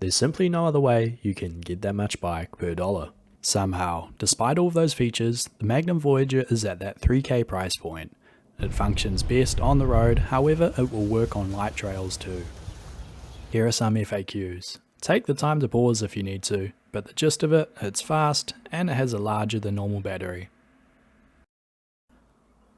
There's simply no other way you can get that much bike per dollar. Somehow, despite all of those features, the Magnum Voyager is at that 3K price point. It functions best on the road, however it will work on light trails too. Here are some FAQs. Take the time to pause if you need to, but the gist of it, it's fast and it has a larger than normal battery.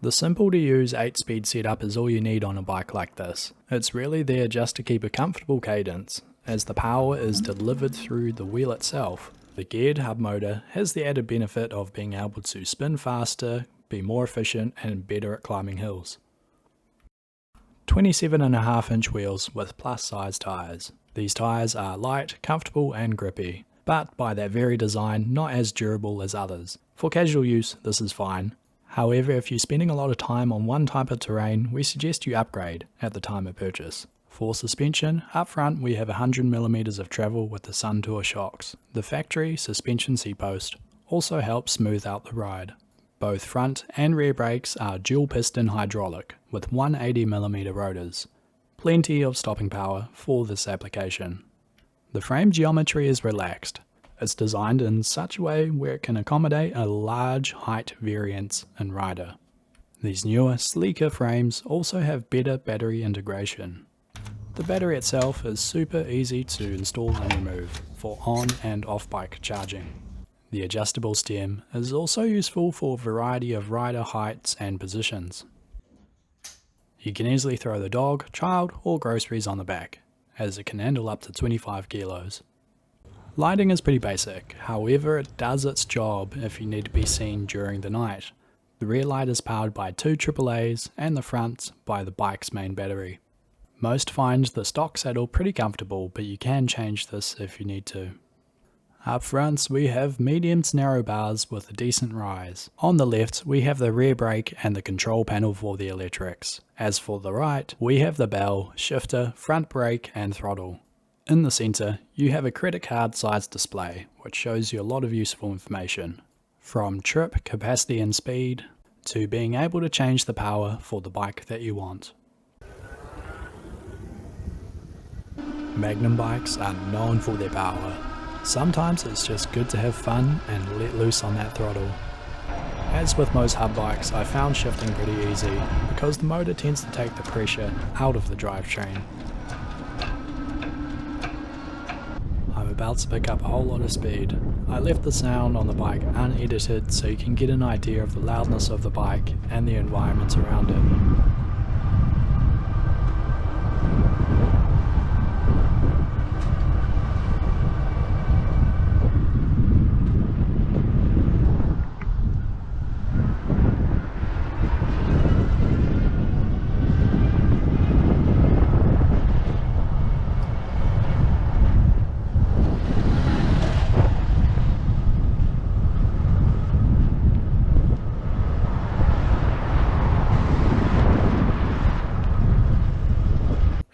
The simple to use 8-speed setup is all you need on a bike like this. It's really there just to keep a comfortable cadence, as the power is delivered through the wheel itself. The geared hub motor has the added benefit of being able to spin faster, be more efficient and better at climbing hills. 27.5-inch wheels with plus size tyres. These tyres are light, comfortable and grippy, but by that very design not as durable as others. For casual use this is fine. However, if you're spending a lot of time on one type of terrain, we suggest you upgrade at the time of purchase. For suspension, up front we have 100mm of travel with the Sun Tour shocks. The factory suspension seat post also helps smooth out the ride. Both front and rear brakes are dual piston hydraulic with 180mm rotors. Plenty of stopping power for this application. The frame geometry is relaxed. It's designed in such a way where it can accommodate a large height variance in rider. These newer, sleeker frames also have better battery integration. The battery itself is super easy to install and remove for on and off bike charging. The adjustable stem is also useful for a variety of rider heights and positions. You can easily throw the dog, child or groceries on the back, as it can handle up to 25 kilos. Lighting is pretty basic, however it does its job if you need to be seen during the night. The rear light is powered by 2 AAAs and the front by the bike's main battery. Most find the stock saddle pretty comfortable, but you can change this if you need to. Up front we have medium to narrow bars with a decent rise. On the left we have the rear brake and the control panel for the electrics. As for the right, we have the bell, shifter, front brake and throttle. In the centre, you have a credit card sized display, which shows you a lot of useful information. From trip, capacity and speed, to being able to change the power for the bike that you want. Magnum bikes are known for their power. Sometimes it's just good to have fun and let loose on that throttle. As with most hub bikes, I found shifting pretty easy, because the motor tends to take the pressure out of the drivetrain. I'm about to pick up a whole lot of speed. I left the sound on the bike unedited so you can get an idea of the loudness of the bike and the environment around it.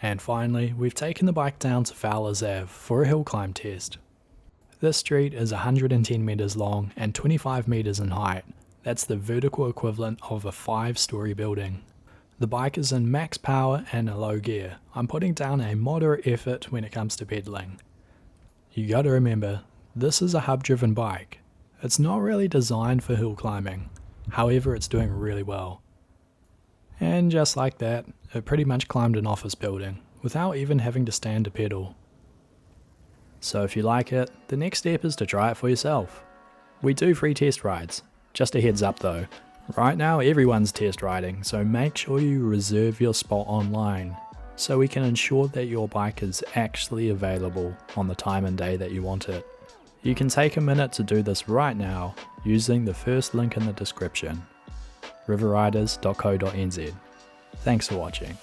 And finally, we've taken the bike down to Fowler's Ave for a hill climb test. This street is 110 meters long and 25 meters in height. That's the vertical equivalent of a 5-story building. The bike is in max power and a low gear. I'm putting down a moderate effort when it comes to pedaling. You gotta remember, this is a hub-driven bike. It's not really designed for hill climbing. However, it's doing really well. And just like that, it pretty much climbed an office building, without even having to stand to pedal. So if you like it, the next step is to try it for yourself. We do free test rides. Just a heads up though, right now everyone's test riding, so make sure you reserve your spot online, so we can ensure that your bike is actually available on the time and day that you want it. You can take a minute to do this right now, using the first link in the description. riverriders.co.nz. Thanks for watching.